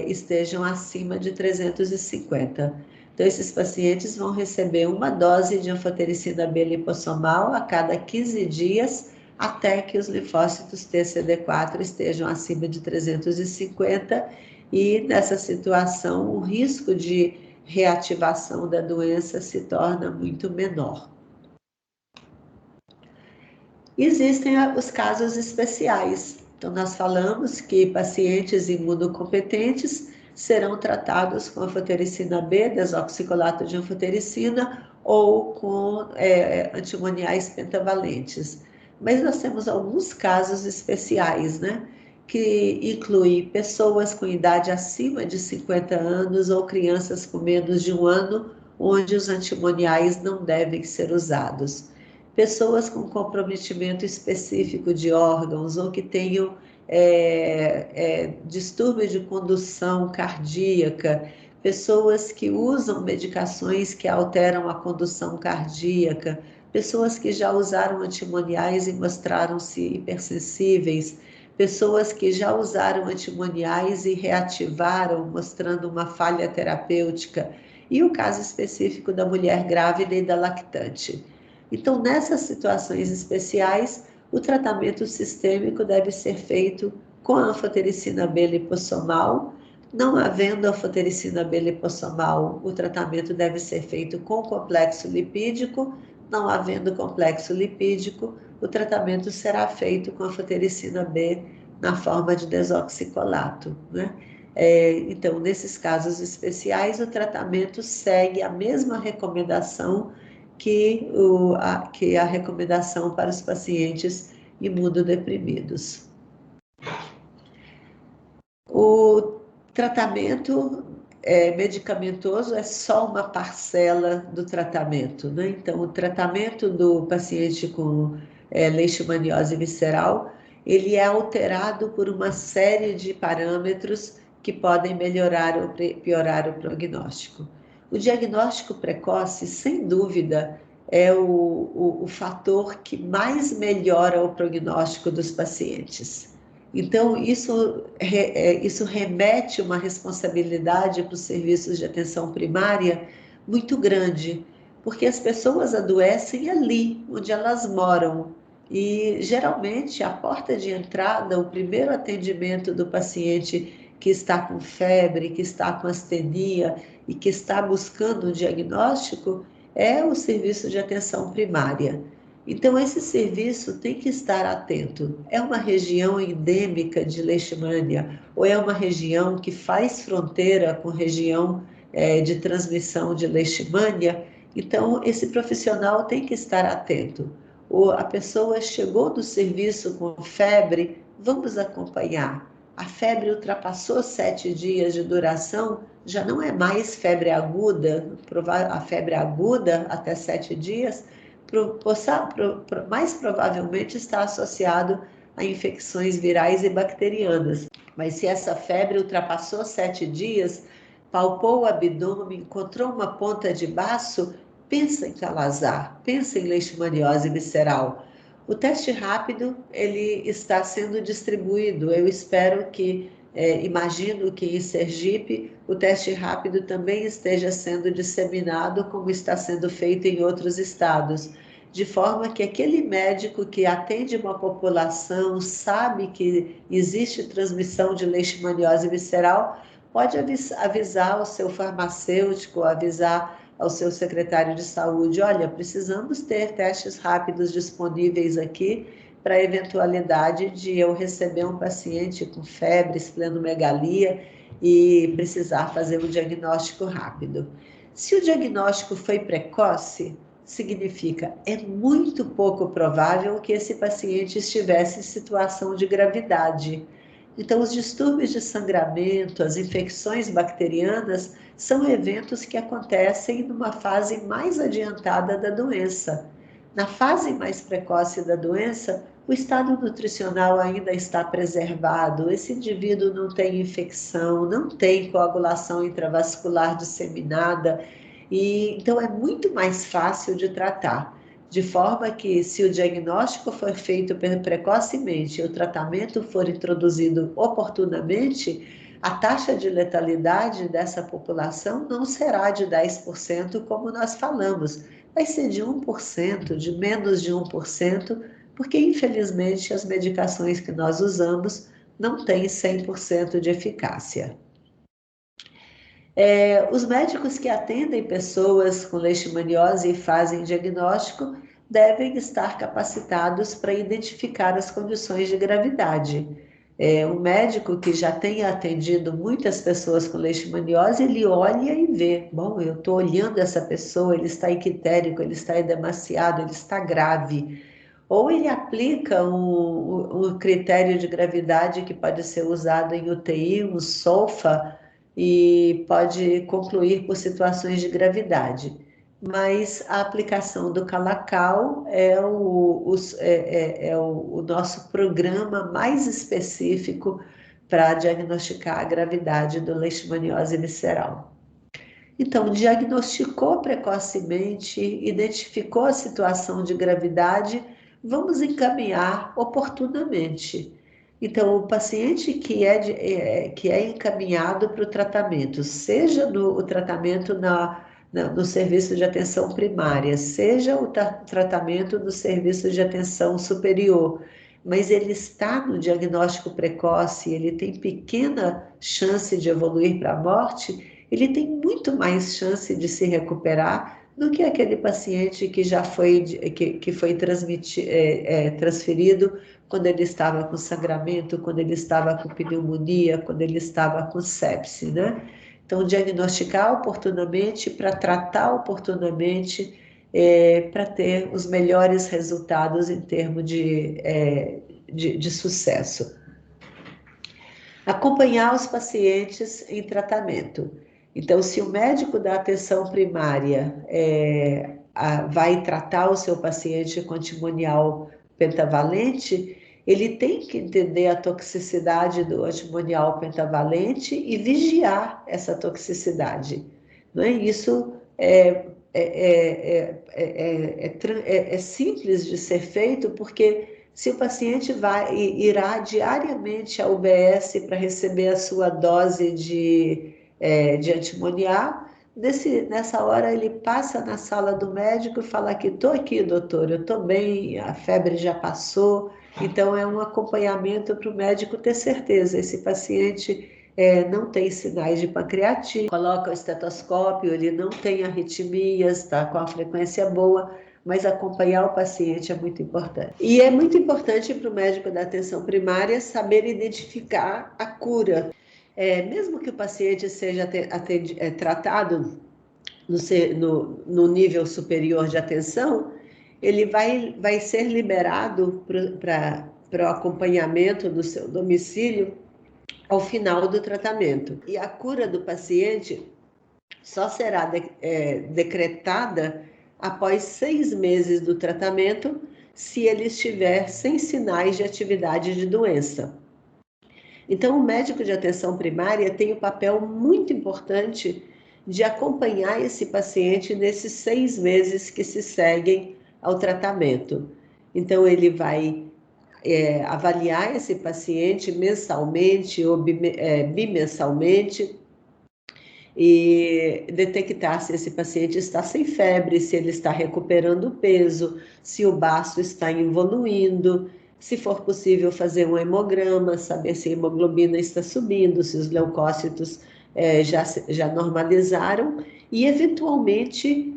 estejam acima de 350. Então, esses pacientes vão receber uma dose de anfotericina B lipossomal a cada 15 dias, até que os linfócitos TCD4 estejam acima de 350, e nessa situação o risco de reativação da doença se torna muito menor. Existem os casos especiais. Então, nós falamos que pacientes imunocompetentes serão tratados com anfotericina B, desoxicolato de anfotericina, ou com antimoniais pentavalentes. Mas nós temos alguns casos especiais, né? Que inclui pessoas com idade acima de 50 anos ou crianças com menos de 1 ano, onde os antimoniais não devem ser usados. Pessoas com comprometimento específico de órgãos ou que tenham distúrbio de condução cardíaca, pessoas que usam medicações que alteram a condução cardíaca, pessoas que já usaram antimoniais e mostraram-se hipersensíveis, pessoas que já usaram antimoniais e reativaram, mostrando uma falha terapêutica, e o caso específico da mulher grávida e da lactante. Então, nessas situações especiais, o tratamento sistêmico deve ser feito com a anfotericina B lipossomal. Não havendo anfotericina B lipossomal, o tratamento deve ser feito com complexo lipídico. Não havendo complexo lipídico, o tratamento será feito com anfotericina B na forma de desoxicolato, né? Então, nesses casos especiais, o tratamento segue a mesma recomendação que a recomendação para os pacientes imunodeprimidos. O tratamento medicamentoso é só uma parcela do tratamento, né? Então, o tratamento do paciente com leishmaniose visceral, ele é alterado por uma série de parâmetros que podem melhorar ou piorar o prognóstico. O diagnóstico precoce, sem dúvida, é o fator que mais melhora o prognóstico dos pacientes. Então, isso remete uma responsabilidade para os serviços de atenção primária muito grande, porque as pessoas adoecem ali, onde elas moram. E, geralmente, a porta de entrada, o primeiro atendimento do paciente que está com febre, que está com astenia e que está buscando um diagnóstico, é o serviço de atenção primária. Então, esse serviço tem que estar atento. É uma região endêmica de leishmania ou é uma região que faz fronteira com região de transmissão de leishmania? Então, esse profissional tem que estar atento. Ou a pessoa chegou do serviço com febre, vamos acompanhar. A febre ultrapassou 7 dias de duração, já não é mais febre aguda, a febre aguda até 7 dias, mais provavelmente está associado a infecções virais e bacterianas. Mas se essa febre ultrapassou 7 dias, palpou o abdômen, encontrou uma ponta de baço, pensa em calazar, pensa em leishmaniose visceral. O teste rápido, ele está sendo distribuído. Eu espero que, imagino que em Sergipe, o teste rápido também esteja sendo disseminado, como está sendo feito em outros estados, de forma que aquele médico que atende uma população, sabe que existe transmissão de leishmaniose visceral, pode avisar o seu farmacêutico, avisar ao seu secretário de saúde: olha, precisamos ter testes rápidos disponíveis aqui para a eventualidade de eu receber um paciente com febre, esplenomegalia e precisar fazer um diagnóstico rápido. Se o diagnóstico foi precoce, significa é muito pouco provável que esse paciente estivesse em situação de gravidade. Então, os distúrbios de sangramento, as infecções bacterianas, são eventos que acontecem numa fase mais adiantada da doença. Na fase mais precoce da doença, o estado nutricional ainda está preservado, esse indivíduo não tem infecção, não tem coagulação intravascular disseminada, e então é muito mais fácil de tratar. De forma que, se o diagnóstico for feito precocemente e o tratamento for introduzido oportunamente, a taxa de letalidade dessa população não será de 10%, como nós falamos, vai ser de 1%, de menos de 1%, porque infelizmente as medicações que nós usamos não têm 100% de eficácia. Os médicos que atendem pessoas com leishmaniose e fazem diagnóstico devem estar capacitados para identificar as condições de gravidade. Um médico que já tenha atendido muitas pessoas com leishmaniose, ele olha e vê: bom, eu estou olhando essa pessoa, ele está ictérico, ele está edemaciado, ele está grave. Ou ele aplica um critério de gravidade que pode ser usado em UTI, um SOFA, e pode concluir por situações de gravidade. Mas a aplicação do Calacal é o nosso programa mais específico para diagnosticar a gravidade do leishmaniose visceral. Então, diagnosticou precocemente, identificou a situação de gravidade, vamos encaminhar oportunamente. Então, o paciente que é encaminhado para o tratamento, seja o tratamento no serviço de atenção primária, seja o tratamento no serviço de atenção superior, mas ele está no diagnóstico precoce, ele tem pequena chance de evoluir para a morte, ele tem muito mais chance de se recuperar do que aquele paciente que já foi, que foi transferido quando ele estava com sangramento, quando ele estava com pneumonia, quando ele estava com sepse, né? Então, diagnosticar oportunamente, para tratar oportunamente, para ter os melhores resultados em termos de sucesso. Acompanhar os pacientes em tratamento. Então, se o médico da atenção primária vai tratar o seu paciente com antimonial pentavalente, ele tem que entender a toxicidade do antimonial pentavalente e vigiar essa toxicidade. não é? Isso é simples de ser feito, porque se o paciente irá diariamente à UBS para receber a sua dose de antimonial, nessa hora ele passa na sala do médico e fala que estou aqui, doutor, eu estou bem, a febre já passou. Então é um acompanhamento para o médico ter certeza, esse paciente não tem sinais de pancreatite, coloca o estetoscópio, ele não tem arritmias, está com a frequência boa, mas acompanhar o paciente é muito importante. E é muito importante para o médico da atenção primária saber identificar a cura. Mesmo que o paciente seja tratado no nível superior de atenção, ele vai ser liberado para o acompanhamento do seu domicílio ao final do tratamento. E a cura do paciente só será decretada após 6 meses do tratamento, se ele estiver sem sinais de atividade de doença. Então, o médico de atenção primária tem um papel muito importante de acompanhar esse paciente nesses 6 meses que se seguem ao tratamento. Então, ele vai avaliar esse paciente mensalmente ou bimensalmente e detectar se esse paciente está sem febre, se ele está recuperando peso, se o baço está evoluindo, se for possível fazer um hemograma, saber se a hemoglobina está subindo, se os leucócitos já normalizaram e, eventualmente,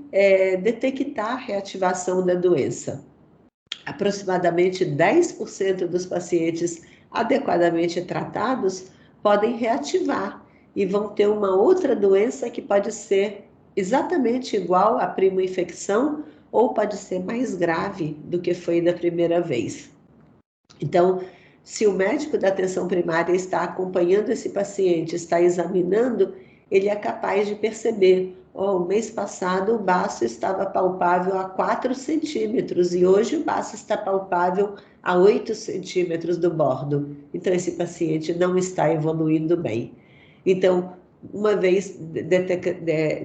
detectar a reativação da doença. Aproximadamente 10% dos pacientes adequadamente tratados podem reativar e vão ter uma outra doença que pode ser exatamente igual à primo-infecção ou pode ser mais grave do que foi da primeira vez. Então, se o médico da atenção primária está acompanhando esse paciente, está examinando, ele é capaz de perceber: o mês passado o baço estava palpável a 4 centímetros e hoje o baço está palpável a 8 centímetros do bordo. Então, esse paciente não está evoluindo bem. Então, uma vez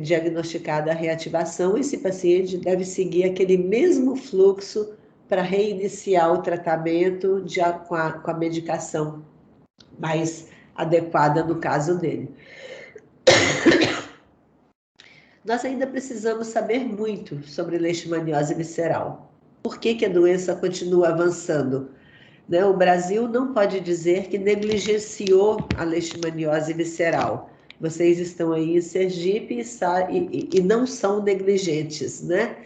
diagnosticada a reativação, esse paciente deve seguir aquele mesmo fluxo para reiniciar o tratamento com a medicação mais adequada no caso dele. Nós ainda precisamos saber muito sobre leishmaniose visceral. Por que a doença continua avançando? O Brasil não pode dizer que negligenciou a leishmaniose visceral. Vocês estão aí em Sergipe e não são negligentes, né?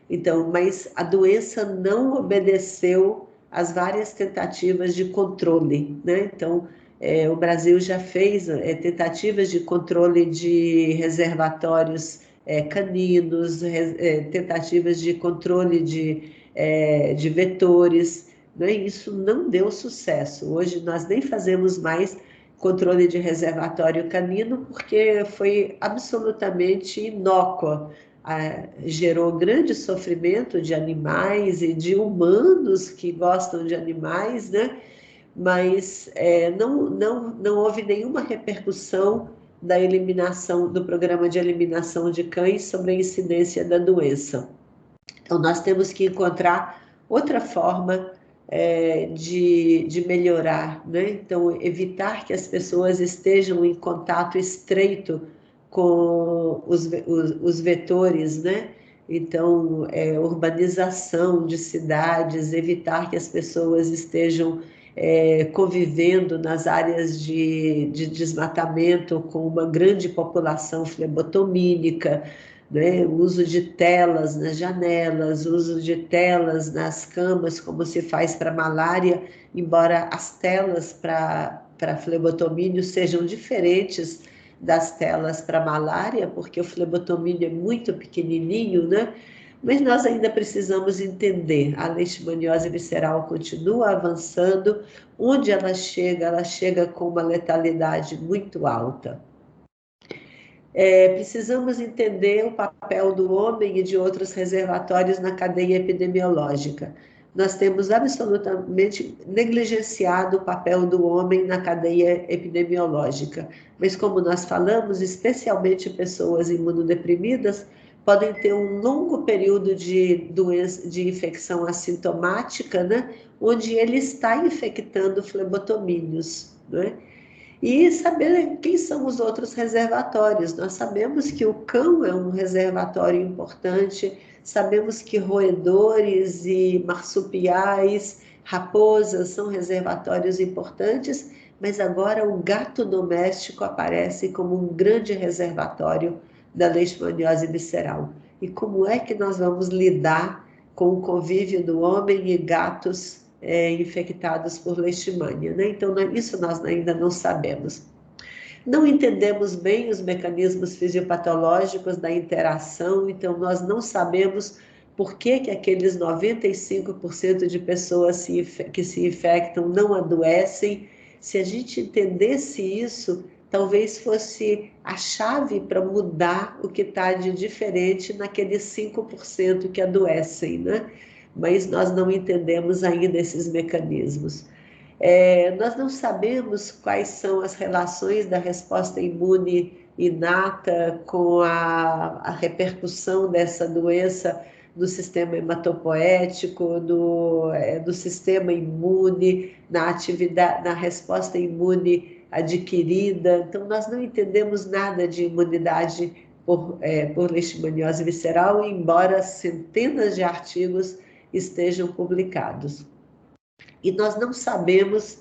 Então, mas a doença não obedeceu às várias tentativas de controle, né? Então, o Brasil já fez tentativas de controle de reservatórios caninos, tentativas de controle de vetores, né? Isso não deu sucesso. Hoje nós nem fazemos mais controle de reservatório canino porque foi absolutamente inócua. Gerou grande sofrimento de animais e de humanos que gostam de animais, né? Mas não houve nenhuma repercussão da eliminação do programa de eliminação de cães sobre a incidência da doença. Então, nós temos que encontrar outra forma de melhorar, né? Então, evitar que as pessoas estejam em contato estreito com os vetores, né? Então, urbanização de cidades, evitar que as pessoas estejam convivendo nas áreas de desmatamento com uma grande população flebotomínica, né? O uso de telas nas janelas, uso de telas nas camas, como se faz para malária, embora as telas para flebotomínio sejam diferentes das telas para malária, porque o flebotomínio é muito pequenininho, né? Mas nós ainda precisamos entender, a leishmaniose visceral continua avançando, onde ela chega com uma letalidade muito alta. Precisamos entender o papel do homem e de outros reservatórios na cadeia epidemiológica. nós temos absolutamente negligenciado o papel do homem na cadeia epidemiológica. Mas, como nós falamos, especialmente pessoas imunodeprimidas podem ter um longo período de doença, de infecção assintomática, né, onde ele está infectando flebotomínios, né? E saber quem são os outros reservatórios. Nós sabemos que o cão é um reservatório importante, sabemos que roedores e marsupiais, raposas são reservatórios importantes, mas agora o gato doméstico aparece como um grande reservatório da leishmaniose visceral. E como é que nós vamos lidar com o convívio do homem e gatos infectados por leishmania, né? Então, isso nós ainda não sabemos. Não entendemos bem os mecanismos fisiopatológicos da interação, então nós não sabemos por que que aqueles 95% de pessoas que se infectam não adoecem. Se a gente entendesse isso, talvez fosse a chave para mudar o que está de diferente naqueles 5% que adoecem, né? Mas nós não entendemos ainda esses mecanismos. Nós não sabemos quais são as relações da resposta imune inata com a repercussão dessa doença no sistema hematopoético, do sistema imune, na atividade, na resposta imune adquirida. Então, nós não entendemos nada de imunidade por leishmaniose visceral, embora centenas de artigos estejam publicados. E nós não sabemos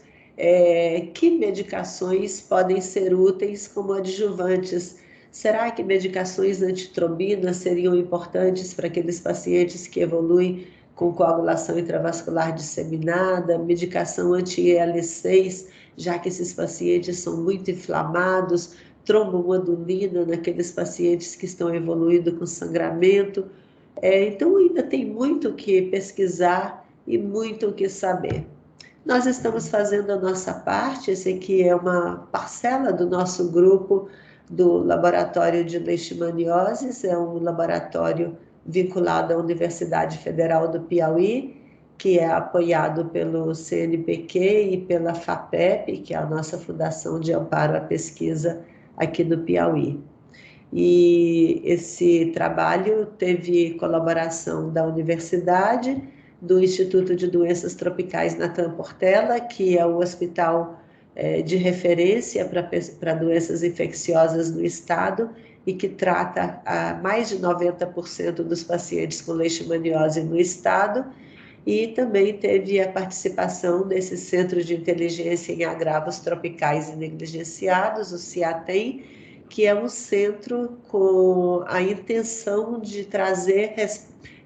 que medicações podem ser úteis como adjuvantes. Será que medicações antitrombinas seriam importantes para aqueles pacientes que evoluem com coagulação intravascular disseminada, medicação anti-EL6, já que esses pacientes são muito inflamados, trombomadulina naqueles pacientes que estão evoluindo com sangramento? Então, ainda tem muito o que pesquisar e muito o que saber. Nós estamos fazendo a nossa parte, esse aqui é uma parcela do nosso grupo do Laboratório de Leishmanioses, é um laboratório vinculado à Universidade Federal do Piauí, que é apoiado pelo CNPq e pela FAPEP, que é a nossa Fundação de Amparo à Pesquisa aqui do Piauí. E esse trabalho teve colaboração da universidade, do Instituto de Doenças Tropicais Natan Portela, que é o hospital de referência para doenças infecciosas no estado e que trata a mais de 90% dos pacientes com leishmaniose no estado, e também teve a participação desse Centro de Inteligência em Agravos Tropicais e Negligenciados, o CIATEM, que é um centro com a intenção de trazer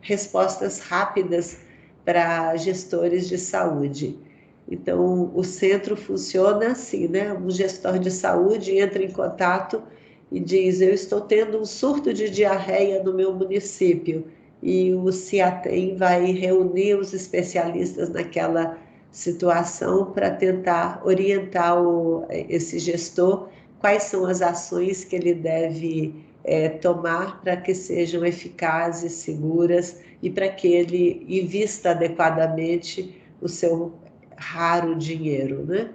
respostas rápidas para gestores de saúde. Então, o centro funciona assim, né? Um gestor de saúde entra em contato e diz: eu estou tendo um surto de diarreia no meu município. E o CIATEM vai reunir os especialistas naquela situação para tentar orientar esse gestor quais são as ações que ele deve tomar para que sejam eficazes, seguras e para que ele invista adequadamente o seu raro dinheiro, né?